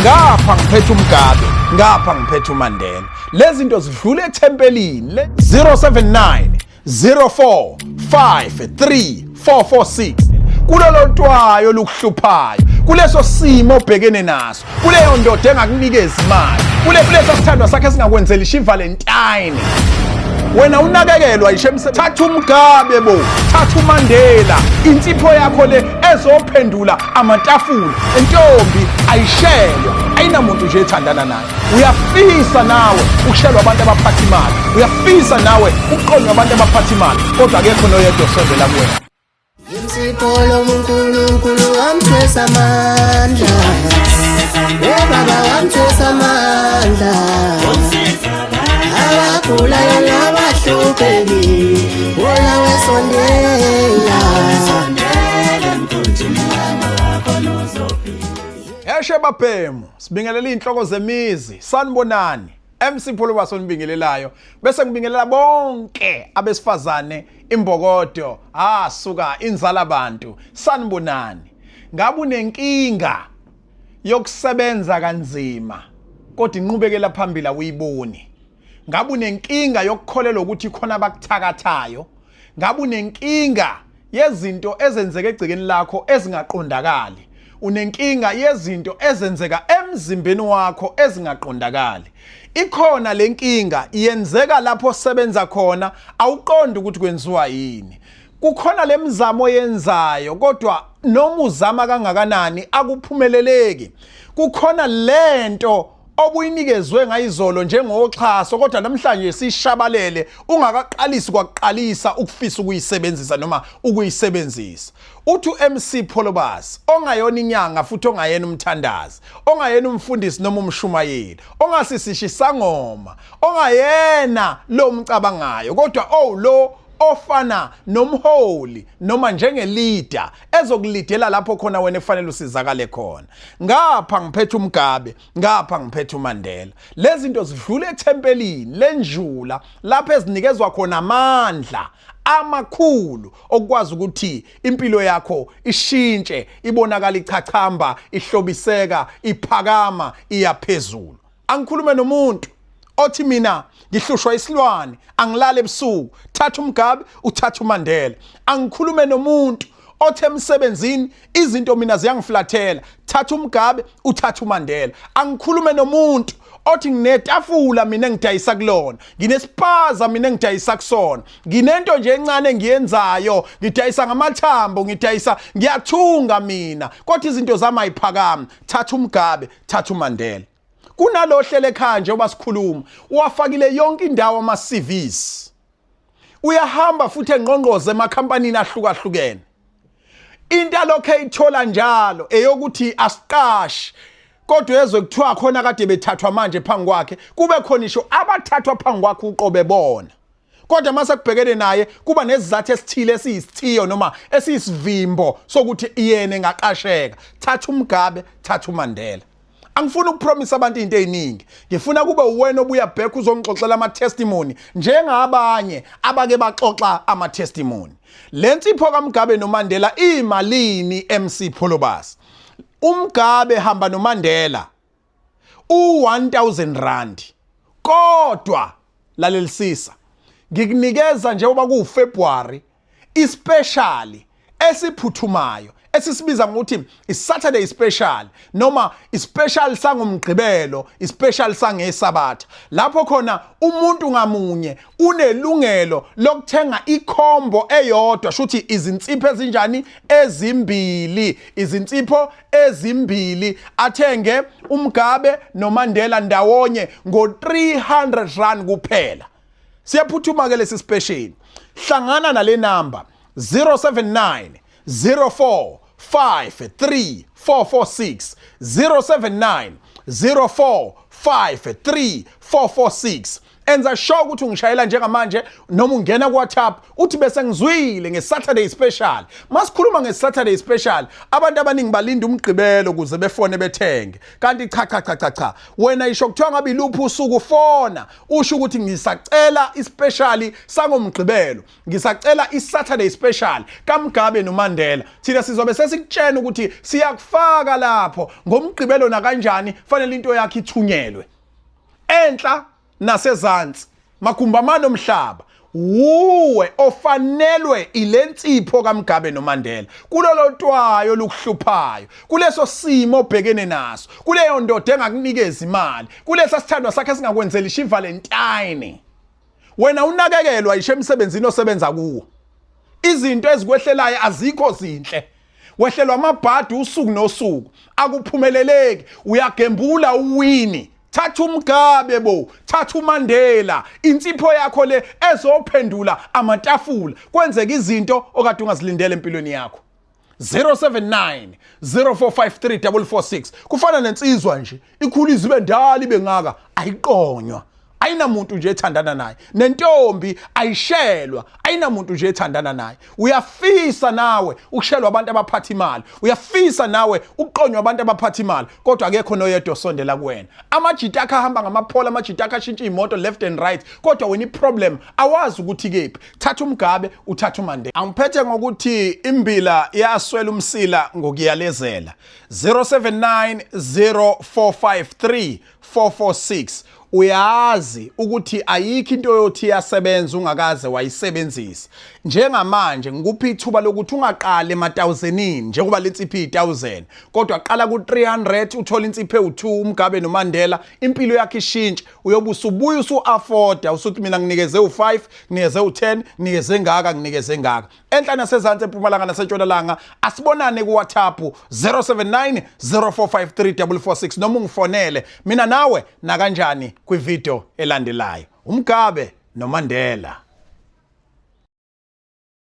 ngapha ngiphethe uMgabe, ngapha ngiphethe uMandela. Lezi zinto zidlule ethempelini 079 04 53 446 kulolo ntwayo lokuhluphayo, kuleso simo obhekene naso, kuleyo ndoda engakunikeza imali, kuleso sithandwa sakhe singakwenzela iValentine. Wena unakekelwa ishemse, thatha uMgabe bo, thatha uMandela, insipho yakho le ezophendula amatafula. Intombi ayishelwa, ayinamuntu nje ethandana naye. Uyafisa nawe ukushelwa abantu abaphatha imali, uyafisa nawe ukuqonywa abantu abaphatha imali, kodwa akekho noyedwa osondela kuwena. Insipho loNkulunkulu wamthwesa amandla, Baba wamthwesa amandla, abagulayo nabahlupheki wona wesondela. Eshe bapemu, sibingelela inhloko zemizi, sanibonani. MC Pholobaso onibingelelayo, bese ngibingelela bonke abesifazane imbokodo, suka inzala abantu, sanibonani. Ngabe unenkinga yokusebenza kanzima kodwa inqubekela phambili awuyiboni. Ngabe unenkinga yokukholelwa ukuthi khona abakuthakathayo. Ngabe unenkinga yezinto ezenzeka egcikeni lakho ezingaqondakali. Unenkinga yezinto ezenzeka emzimbeni wakho ezingaqondakali. Ikhona lenkinga iyenzeka lapho sebenza khona, awuqondi ukuthi kwenziwa yini. Kukhona lemizamo yenzayo kodwa noma uzama kangakanani akuphumeleleki. Kukhona lento obuyinikezwe ngayizolo njengoxhaso kodwa namhlanje sishabalele ungakaqalisi kwakuqalisa ukufisa ukuyisebenzisa noma ukuyisebenzisa. Uthi uMC Pholobaso ongayona inyanga futhi ongayena umthandazi, ongayena umfundisi noma umshumayeli, ongasisishi sangoma, ongayena lo mcabangayo kodwa lo ofana nomholi noma njengeleader ezokulidela lapho khona wena efanele usizakale khona. Ngapha ngiphethe uMgabe, ngapha ngiphethe uMandela. Lezi zinto zidlule ethempelini lenjula lapho ezinikezwa khona amandla amakhulu okwazi ukuthi impilo yakho ishintshe, ibonakala ichachamba, ihlobiseka, iphakama, iyaphezulu. Angikhulume nomuntu othi mina ngihlushwa isilwane, angilale ebusuku, thatha uMgabe uthatha uMandela. Angikhulume nomuntu othi emsebenzini izinto mina ziyangiflathela, thatha uMgabe uthatha uMandela. Angikhulume nomuntu othi nginetafula mina engidayisa kulona, nginespaza mina engidayisa kusona, nginento nje encane engiyenzayo, ngidayisa ngamathambo, ngiyathunga mina, kodwa izinto zami ayiphakami. Thatha uMgabe, thatha uMandela. Kunalo hlele ekhaya nje obasikhuluma, uwafakile yonke indawo ama-CVs. Uyahamba futhi engqongqoze emakhampanini ahlukahlukene. Into lokho eyithola njalo eyokuthi asiqashi, kodwa ezwe kuthiwa khona kade bethathwa manje phansi kwakhe, kube khona isho abathathwa phansi kwakhe uqobe bona. Kodwa mase kubhekene naye kuba nesizathu esithile esiyisithiyo noma esiyisivimbo sokuthi yena engaqasheka. Thatha uMgabe, thatha uMandela. Angifuni ukupromise abantu into eziningi. Ngifuna kube uwena obuya back uzongixoxela ama-testimony njengabanye abake baxoxa ama-testimony. Lensipho kaMgabe noMandela imalini MC Pholobaso? uMgabe hamba noMandela u1000 rand. Kodwa lalelisisa, ngikunikeza njengoba kuFebruary ispecial esiphuthumayo esisibiza ngokuthi iSaturday special noma ispecial sangomgqibelo, ispecial sangesabatha, lapho khona umuntu ngamunye unelungelo lokuthenga ikhombo eyodwa, shuthi izinsipho ezinjani ezimbili, izinsipho ezimbili, athenge uMgabe noMandela ndawonye ngo300 rand kuphela. Siyaphuthuma ke lesi special. Hlangana nale number 079 04 53 446 079 04 53 446. enza sure ukuthi ungishayela njengamanje noma ungena ku WhatsApp uthi bese ngizwile ngeSaturday special. Masikhuluma ngeSaturday special, abantu abaningi balinda umgqibelo ukuze befone bethenge. Kanti cha. Wena isho kuthiwa ngabe iluphi usuku ufona, usho ukuthi ngisacela ispecial sangomgqibelo. Ngisacela iSaturday special kaMgabe noMandela. Thina sizobe sesikutshena ukuthi siyakufaka lapho ngomgqibelo na kanjani fanele into yakhe ithunyelwe. Enhla nasezantsi makhumbamano omhlaba uwe ofanelwe ilensipho kaMgabe noMandela kulolo ntwayo lokuhluphayo, kuleso simo obhekene naso, kuleyo ndoda engakunikeza imali, kulesa sithandwa sakhe singakwenzela iValentine. Wena unakekelwa ishe emsebenzini osebenza kuwo. Izinto ezikwehlelayo azikho zinhle. Wehlelwa amabhadi usuku nosuku, akuphumeleleki, uyagembula uwini. Thatha uMgabe bo, thatha uMandela, insipho yakho le ezophendula amatafula, kwenzeka izinto okade ungazilindele empilweni yakho. 079 0453 kufana nensizwa nje, ikhulu izibe ndala ibe ngaka, ayiqonywa. Ayinamuntu nje ethandana naye, nentombi ayishelwa, ayinamuntu nje ethandana naye. Uyafisa nawe ukushelwa abantu abaphatha imali, uyafisa nawe uqonywa abantu abaphatha imali, kodwa akekho noyedwa osondela kuwena. Amajita akhe ahamba ngamaphola, amajita akhe ashintsha imoto left and right, kodwa wena iproblem awazi ukuthi kephi. Thatha uMgabe, uthatha uMandela. Angiphethe ngokuthi imbila yaswela umsila ngokuyalezela. 079 0453 446. Uyazi ukuthi ayikho into yothi yasebenza ungakaze wayisebenzisa. Njengamanje ngikuphi ithuba lokuthi ungaqale ema1000 njengoba lensipho 1000, kodwa qala ku 300 uthola insipho ewu2 uMgabe noMandela, impilo yakhe ishintshe, uyobusa ubuye usu-afforda, usuthi mina nginikeze u5, nginikeze u10, nginikeze ngaka, nginikeze ngaka. Enhla nasezantsi eMpumalanga nasentshonalanga asibonane ku WhatsApp 079 0453 446 noma ungifonele mina nawe na kanjani kwivideo elandelayo. uMgabe noMandela.